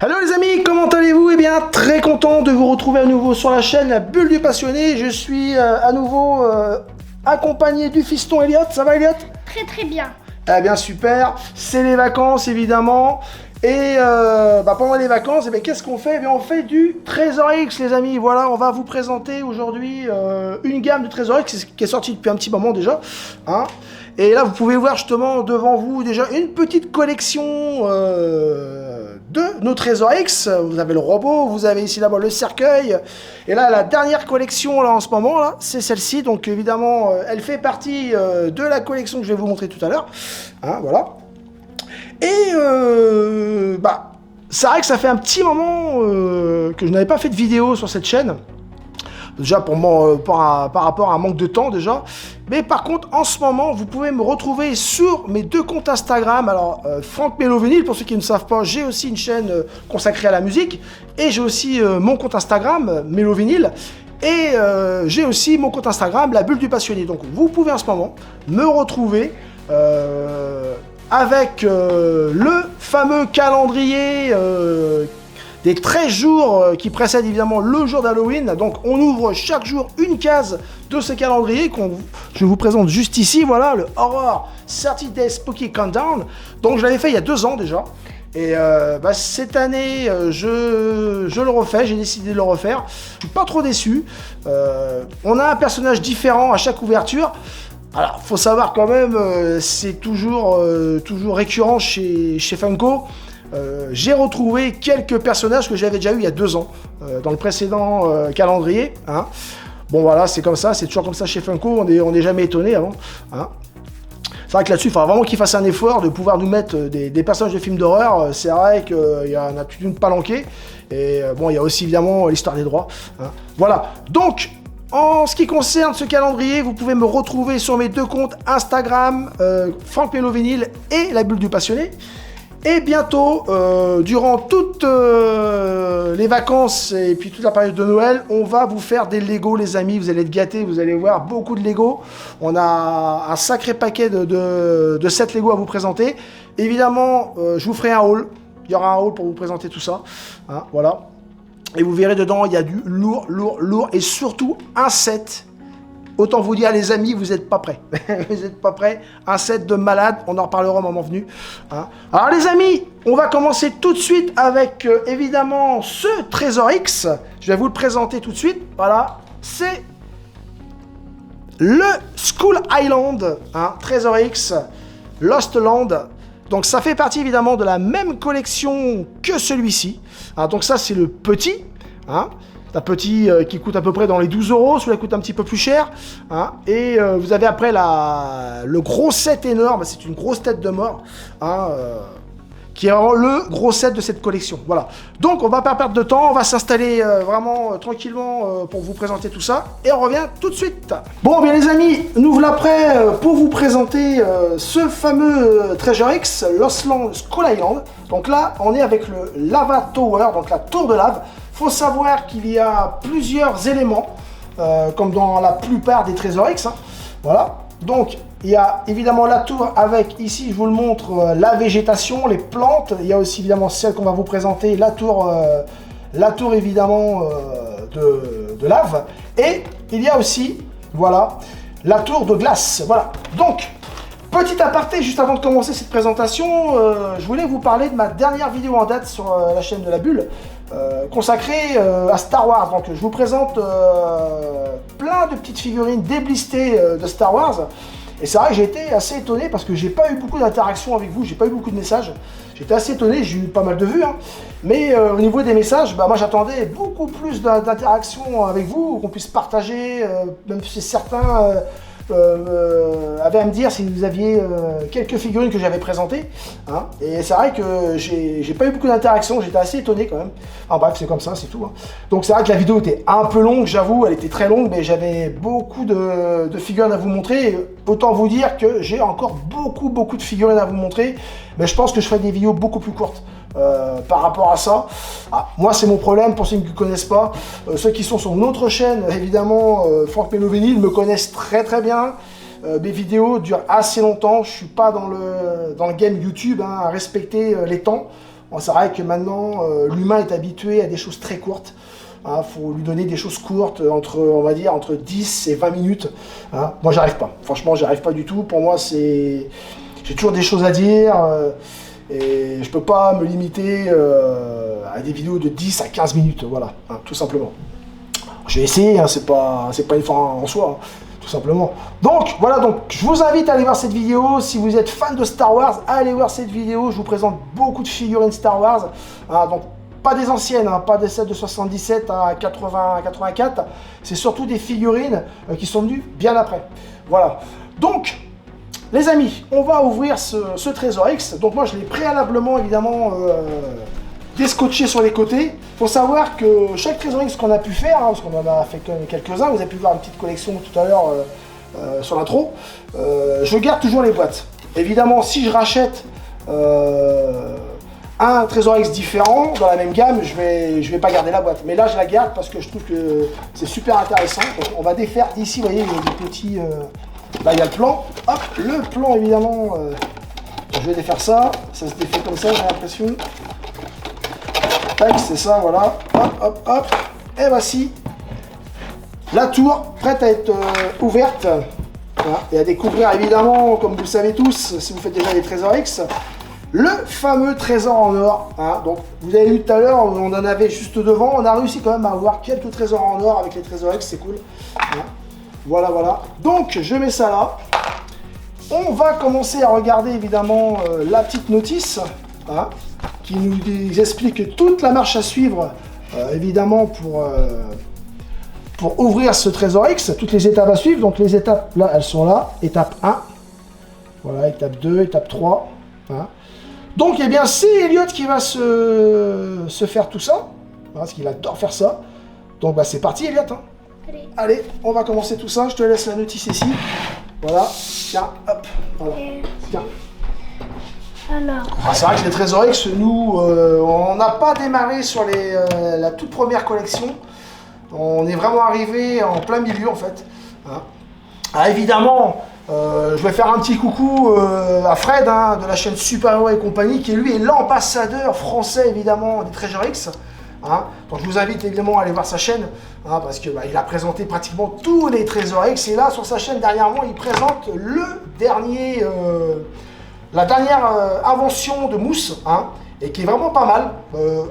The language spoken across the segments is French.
Hello les amis, comment allez-vous? Eh bien, très content de vous retrouver à nouveau sur la chaîne La Bulle du Passionné. Je suis à nouveau accompagné du fiston Elliot. Ça va Elliot? Très très bien. Eh bien super, c'est les vacances évidemment. Et pendant les vacances, eh bien, qu'est-ce qu'on fait? Eh bien, on fait du Trésor X les amis. Voilà, on va vous présenter aujourd'hui une gamme de Trésor X qui est sortie depuis un petit moment déjà. Hein. Et là, vous pouvez voir justement devant vous déjà une petite collection de nos Trésor X. Vous avez le robot, vous avez ici d'abord le cercueil. Et là, la dernière collection là en ce moment, là, c'est celle-ci. Donc évidemment, elle fait partie de la collection que je vais vous montrer tout à l'heure. Hein, voilà. Et c'est vrai que ça fait un petit moment que je n'avais pas fait de vidéo sur cette chaîne. Déjà pour moi, par rapport à un manque de temps déjà. Mais par contre, en ce moment, vous pouvez me retrouver sur mes deux comptes Instagram. Alors, Franck Mélovinil, pour ceux qui ne savent pas, j'ai aussi une chaîne consacrée à la musique. Et j'ai aussi mon compte Instagram, Mélovinil. Et j'ai aussi mon compte Instagram, La Bulle du Passionné. Donc, vous pouvez en ce moment me retrouver avec le fameux calendrier des 13 jours qui précèdent évidemment le jour d'Halloween. Donc on ouvre chaque jour une case de ce calendrier je vous présente juste ici. Voilà, le Horror 30 Days Spooky Countdown. Donc je l'avais fait il y a 2 ans déjà. Et cette année, je le refais, j'ai décidé de le refaire. Je suis pas trop déçu. On a un personnage différent à chaque ouverture. Alors, faut savoir quand même, c'est toujours récurrent chez Funko. J'ai retrouvé quelques personnages que j'avais déjà eu il y a 2 ans, dans le précédent calendrier. Hein. Bon voilà, c'est comme ça, c'est toujours comme ça chez Funko, on n'est jamais étonné avant. Hein. C'est vrai que là-dessus, il faudra vraiment qu'ils fassent un effort de pouvoir nous mettre des personnages de films d'horreur. C'est vrai qu'il y en a toute une palanquée. Et bon, il y a aussi évidemment l'histoire des droits. Hein. Voilà, donc... En ce qui concerne ce calendrier, vous pouvez me retrouver sur mes deux comptes Instagram, Franck Mélovinil et La Bulle du Passionné. Et bientôt, durant toutes les vacances et puis toute la période de Noël, on va vous faire des Lego les amis. Vous allez être gâtés, vous allez voir beaucoup de Lego. On a un sacré paquet de 7 Lego à vous présenter. Évidemment, je vous ferai un haul. Il y aura un haul pour vous présenter tout ça. Hein, voilà. Et vous verrez dedans, il y a du lourd, et surtout un set. Autant vous dire, les amis, vous n'êtes pas prêts. Vous n'êtes pas prêts. Un set de malade, on en reparlera au moment venu. Hein. Alors les amis, on va commencer tout de suite avec, évidemment, ce Trésor X. Je vais vous le présenter tout de suite. Voilà, c'est le Skull Island, hein, Trésor X, Lost Land. Donc ça fait partie évidemment de la même collection que celui-ci. Hein, donc ça c'est le petit. Hein, un petit qui coûte à peu près dans les 12 €. Celui-là coûte un petit peu plus cher. Hein, et vous avez après le gros set énorme. C'est une grosse tête de mort. Hein, qui est vraiment le gros set de cette collection. Voilà. Donc on va pas perdre de temps, on va s'installer vraiment tranquillement pour vous présenter tout ça. Et on revient tout de suite. Bon bien les amis, nous voilà prêts pour vous présenter ce fameux Treasure X, Lost Land Skull Island. Donc là, on est avec le Lava Tower, donc la tour de lave. Faut savoir qu'il y a plusieurs éléments, comme dans la plupart des Trésor X. Hein. Voilà. Donc, il y a évidemment la tour avec, ici je vous le montre, la végétation, les plantes. Il y a aussi évidemment celle qu'on va vous présenter, la tour évidemment de lave. Et il y a aussi, voilà, la tour de glace. Voilà. Donc, petit aparté, juste avant de commencer cette présentation, je voulais vous parler de ma dernière vidéo en date sur la chaîne de la Bulle, consacrée à Star Wars. Donc je vous présente plein de petites figurines déblistées de Star Wars. Et c'est vrai que j'ai été assez étonné parce que j'ai pas eu beaucoup d'interactions avec vous, j'ai pas eu beaucoup de messages. J'étais assez étonné, j'ai eu pas mal de vues. Hein. Mais au niveau des messages, moi j'attendais beaucoup plus d'interactions avec vous, qu'on puisse partager, même si certains avaient à me dire si vous aviez quelques figurines que j'avais présentées. Hein. Et c'est vrai que j'ai pas eu beaucoup d'interactions, j'étais assez étonné quand même. En bref, c'est comme ça, c'est tout. Hein. Donc c'est vrai que la vidéo était un peu longue, j'avoue, elle était très longue, mais j'avais beaucoup de figurines à vous montrer. Et autant vous dire que j'ai encore beaucoup de figurines à vous montrer, mais je pense que je ferai des vidéos beaucoup plus courtes. Par rapport à ça, moi c'est mon problème pour ceux qui ne connaissent pas, ceux qui sont sur notre chaîne, évidemment, Franck Mélovinil me connaissent très bien, mes vidéos durent assez longtemps, je suis pas dans le game YouTube hein, à respecter les temps, Bon, c'est vrai que maintenant, l'humain est habitué à des choses très courtes. Il faut lui donner des choses courtes, on va dire, entre 10 et 20 minutes. Hein. Moi, j'arrive pas. Franchement, j'arrive pas du tout. Pour moi, j'ai toujours des choses à dire. Et je peux pas me limiter à des vidéos de 10 à 15 minutes. Voilà, hein, tout simplement. Je vais essayer, hein, c'est pas une fin en soi. Hein. Tout simplement. Donc voilà, donc je vous invite à aller voir cette vidéo. Si vous êtes fan de Star Wars, allez voir cette vidéo. Je vous présente beaucoup de figurines Star Wars. Donc pas des anciennes, hein, pas des sets de 77 à 80, 84. C'est surtout des figurines qui sont venues bien après. Voilà. Donc, les amis, on va ouvrir ce Trésor X. Donc moi, je l'ai préalablement, évidemment, descotché sur les côtés. Il faut savoir que chaque Trésor X qu'on a pu faire, hein, parce qu'on en a fait quelques-uns, vous avez pu voir une petite collection tout à l'heure sur l'intro, je garde toujours les boîtes. Évidemment, si je rachète un Trésor X différent dans la même gamme, je vais pas garder la boîte. Mais là, je la garde parce que je trouve que c'est super intéressant. Donc, on va défaire ici, vous voyez, il y a des petits... là, il y a le plan. Hop, le plan, évidemment, je vais défaire ça. Ça se défait comme ça, j'ai l'impression. Tac, c'est ça, voilà. Hop, hop, hop. Et voici la tour, prête à être ouverte. Voilà. Et à découvrir, évidemment, comme vous le savez tous, si vous faites déjà des Trésors X, le fameux trésor en or. Hein. Donc, vous avez vu tout à l'heure, on en avait juste devant. On a réussi quand même à avoir quelques trésors en or avec les Trésors X, c'est cool. Hein. Voilà, voilà. Donc, je mets ça là. On va commencer à regarder, évidemment, la petite notice. Hein, qui nous explique toute la marche à suivre, évidemment, pour ouvrir ce Trésor X. Toutes les étapes à suivre. Donc, les étapes, là, elles sont là. Étape 1. Voilà, étape 2, étape 3. Hein. Donc, eh bien, c'est Elliot qui va se faire tout ça, parce qu'il adore faire ça. Donc, bah, c'est parti, Elliot. Hein. Allez, on va commencer tout ça. Je te laisse la notice ici. Voilà. Tiens, hop. Voilà. Tiens. Alors. C'est vrai que les Trésor X, nous, on n'a pas démarré sur la toute première collection. On est vraiment arrivé en plein milieu, en fait. Hein. Ah, évidemment. Je vais faire un petit coucou à Fred hein, de la chaîne Super Héros et compagnie qui lui est l'ambassadeur français évidemment des Trésor X. Hein. Donc je vous invite évidemment à aller voir sa chaîne hein, parce que il a présenté pratiquement tous les Trésor X et là sur sa chaîne dernièrement il présente la dernière invention de mousse hein, et qui est vraiment pas mal,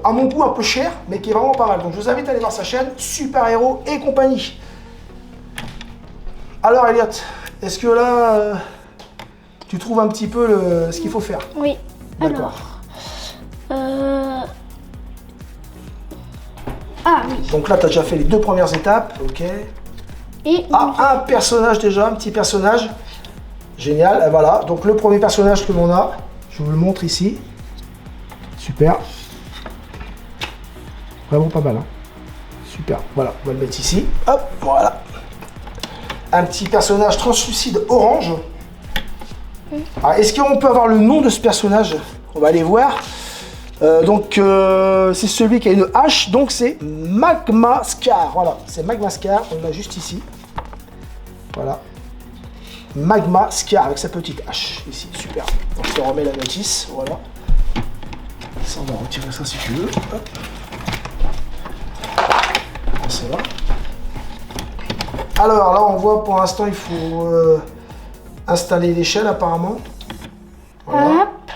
à mon goût un peu cher mais qui est vraiment pas mal. Donc je vous invite à aller voir sa chaîne Super Héros et compagnie. Alors Elliot, est-ce que là, tu trouves un petit peu ce qu'il faut faire? Oui. D'accord. Ah oui. Donc là, tu as déjà fait les 2 premières étapes. Ok. Et un personnage déjà, un petit personnage. Génial. Et voilà. Donc le premier personnage que l'on a, je vous le montre ici. Super. Vraiment pas mal. Hein. Super. Voilà, on va le mettre ici. Hop, voilà. Un petit personnage translucide orange. Est-ce qu'on peut avoir le nom de ce personnage? On va aller voir. C'est celui qui a une hache, donc c'est Magma Scar. Voilà, c'est Magma Scar, on l'a juste ici. Voilà. Magma Scar avec sa petite hache ici, super. Donc je te remets la notice, voilà. Ça, on va retirer ça si tu veux. Hop. C'est là. Alors là, on voit pour l'instant, il faut installer l'échelle apparemment. Voilà. Hop.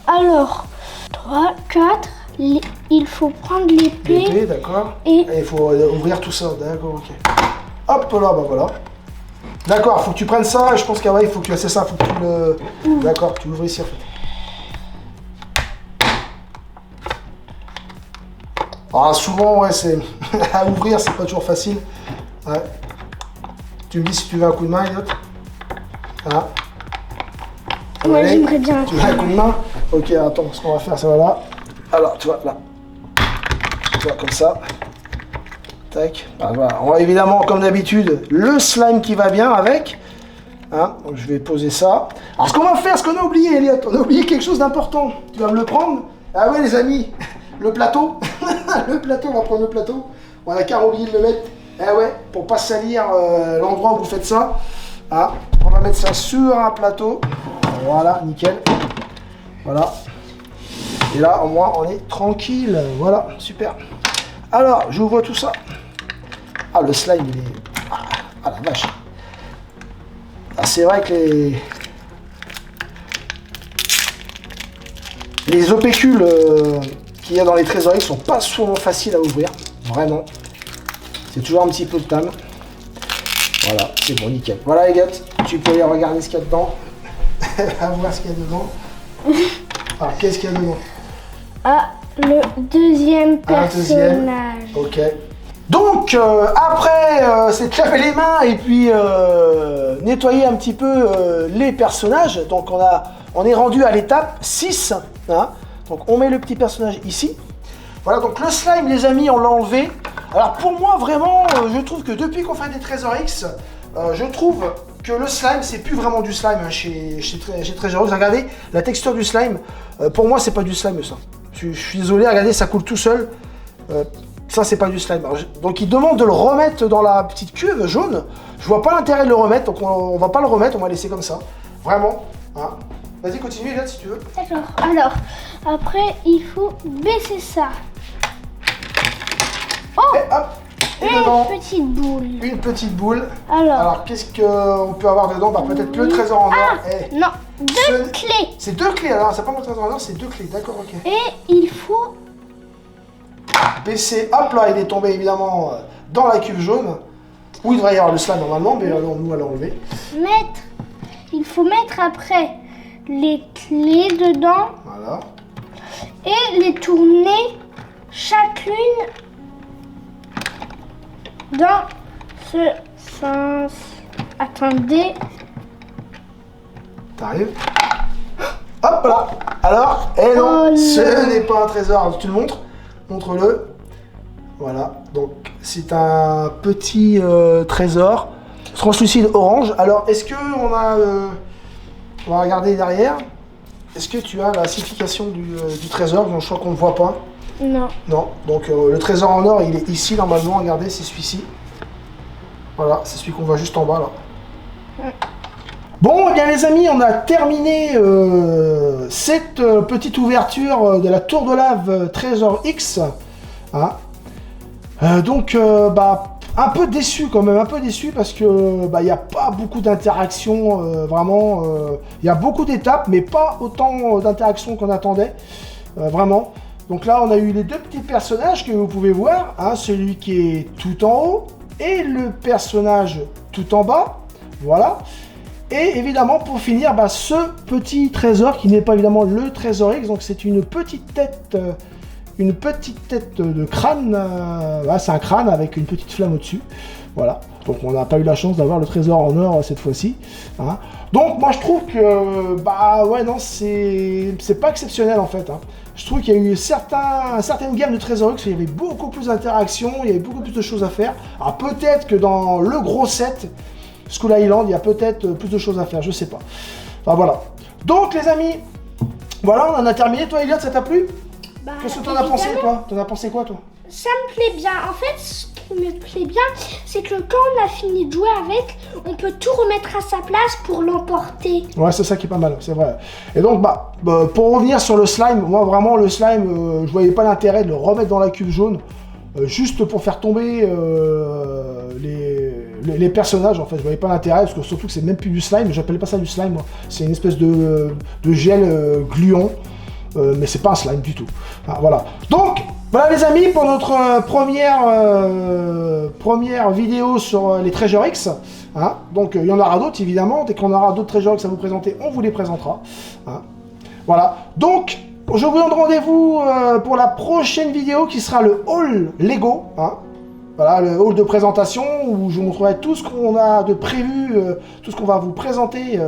Alors, 3, 4, il faut prendre l'épée. L'épée, d'accord. Et il faut ouvrir tout ça, d'accord, ok. Hop là, bah voilà. D'accord, il faut que tu prennes ça, et je pense qu'il faut que c'est ça, faut que tu le... D'accord, tu l'ouvres ici en fait. Alors souvent, ouais, c'est... à ouvrir, c'est pas toujours facile. Ouais. Tu me dis si tu veux un coup de main, Elliot. Voilà. moi j'aimerais bien. Tu veux un coup de main? Ok, attends, ce qu'on va faire, c'est voilà. Alors, tu vois, là. Tu vois, comme ça. Tac. Ah, voilà. On va évidemment, comme d'habitude, le slime qui va bien avec. Hein, donc je vais poser ça. Alors, ce qu'on va faire, ce qu'on a oublié, Elliot, on a oublié quelque chose d'important. Tu vas me le prendre? Ah ouais, les amis, le plateau. Le plateau, on va prendre le plateau. On a qu'à oublier de le mettre. Eh ouais, pour pas salir l'endroit où vous faites ça. Ah, on va mettre ça sur un plateau. Voilà, nickel. Voilà. Et là, au moins, on est tranquille. Voilà, super. Alors, j'ouvre tout ça. Ah, le slime, il est... Ah, la vache. Ah, c'est vrai que les opécules qu'il y a dans les trésoreries sont pas souvent faciles à ouvrir. Vraiment. C'est toujours un petit peu de tame. Voilà, c'est bon, nickel. Voilà, les gars, tu peux aller regarder ce qu'il y a dedans. À voir ce qu'il y a dedans. Alors, qu'est-ce qu'il y a dedans? Ah, le deuxième personnage. Ok. Donc, après s'être lavé les mains et puis nettoyer un petit peu les personnages, donc on est rendu à l'étape 6. Hein. Donc, on met le petit personnage ici. Voilà, donc le slime, les amis, on l'a enlevé. Alors, pour moi, vraiment, je trouve que depuis qu'on fait des Trésor X, je trouve que le slime, c'est plus vraiment du slime hein, chez Trésor X. Regardez la texture du slime. Pour moi, c'est pas du slime, ça. Je suis désolé, regardez, ça coule tout seul. Ça, c'est pas du slime. Alors, donc, il demande de le remettre dans la petite cuve jaune. Je vois pas l'intérêt de le remettre, donc on va pas le remettre, on va laisser comme ça. Vraiment. Hein. Vas-y, continue, Elliot, si tu veux. D'accord. Alors, après, il faut baisser ça. Oh, et hop, et dedans, une petite boule. une petite boule. Alors qu'est-ce qu'on peut avoir dedans? Bah, peut-être le trésor en or. Non, deux clés. C'est 2 clés, alors c'est pas le trésor en or, c'est 2 clés, d'accord, ok. Et il faut... baisser, hop là, il est tombé évidemment dans la cuve jaune. Où il devrait y avoir le slime normalement, mais alors, nous allons enlever. Il faut mettre après les clés dedans. Voilà. Et les tourner chacune dans ce sens. Attendez. T'arrives? Hop là. Alors, eh non, Oh ce non. n'est pas un trésor. Alors, tu le montres? Montre-le. Voilà, donc c'est un petit trésor translucide orange. Alors, est-ce que on a... on va regarder derrière. Est-ce que tu as la signification du trésor? Je crois qu'on ne voit pas. Non. Non, donc le trésor en or, il est ici normalement. Regardez, c'est celui-ci. Voilà, c'est celui qu'on voit juste en bas là. Bon, eh bien les amis, on a terminé cette petite ouverture de la tour de lave Trésor X. Hein. Bah, un peu déçu quand même, un peu déçu parce que bah, y a pas beaucoup d'interactions, vraiment. Il y a beaucoup d'étapes, mais pas autant d'interactions qu'on attendait, vraiment. Donc là, on a eu les deux petits personnages que vous pouvez voir, hein, celui qui est tout en haut et le personnage tout en bas, voilà. Et évidemment, pour finir, bah, ce petit trésor qui n'est pas évidemment le Trésor X, donc c'est une petite tête de crâne. C'est un crâne avec une petite flamme au-dessus. Voilà. Donc on n'a pas eu la chance d'avoir le trésor en or cette fois-ci. Hein. Donc moi je trouve que bah ouais non c'est pas exceptionnel en fait. Hein. Je trouve qu'il y a eu certaines gammes de Trésor X, il y avait beaucoup plus d'interactions, il y avait beaucoup plus de choses à faire. Alors peut-être que dans le gros set Skull Island, il y a peut-être plus de choses à faire, je sais pas. Enfin voilà. Donc les amis, voilà, on en a terminé. Toi Elliot, ça t'a plu? Bah, Qu'est-ce que t'en as pensé évidemment. toi? T'en as pensé quoi toi? Ça me plaît bien. En fait, ce qui me plaît bien, c'est que quand on a fini de jouer avec, on peut tout remettre à sa place pour l'emporter. Ouais, c'est ça qui est pas mal, c'est vrai. Et donc, pour revenir sur le slime, moi vraiment le slime, je voyais pas l'intérêt de le remettre dans la cuve jaune, juste pour faire tomber les personnages. En fait, je voyais pas l'intérêt, parce que surtout que c'est même plus du slime, j'appelais pas ça du slime, moi. C'est une espèce de gel gluant, mais c'est pas un slime du tout. Ah, voilà. Donc, voilà les amis, pour notre première vidéo sur les Treasure X. Hein. Donc il y en aura d'autres évidemment, dès qu'on aura d'autres Treasure X à vous présenter, on vous les présentera. Hein. Voilà, donc je vous donne rendez-vous pour la prochaine vidéo qui sera le haul Lego. Hein. Voilà, le haul de présentation où je vous montrerai tout ce qu'on a de prévu, tout ce qu'on va vous présenter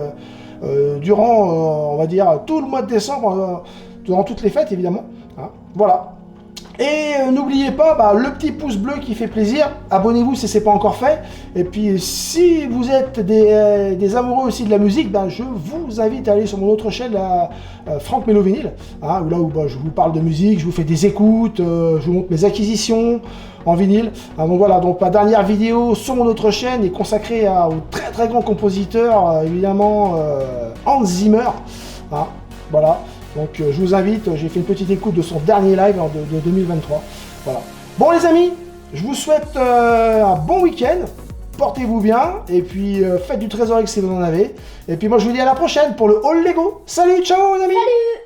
durant, on va dire, tout le mois de décembre, durant toutes les fêtes évidemment. Hein. Voilà. Et n'oubliez pas le petit pouce bleu qui fait plaisir, abonnez-vous si ce n'est pas encore fait. Et puis si vous êtes des amoureux aussi de la musique, je vous invite à aller sur mon autre chaîne, Franck Mello Vinyl, hein, où je vous parle de musique, je vous fais des écoutes, je vous montre mes acquisitions en vinyle. Hein, donc voilà, donc ma dernière vidéo sur mon autre chaîne est consacrée au très très grand compositeur, évidemment Hans Zimmer. Hein, voilà. Donc je vous invite, j'ai fait une petite écoute de son dernier live de 2023. Voilà. Bon les amis, je vous souhaite un bon week-end. Portez-vous bien et puis faites du Trésor X si vous en avez. Et puis moi je vous dis à la prochaine pour le Haul Lego. Salut, ciao les amis. Salut!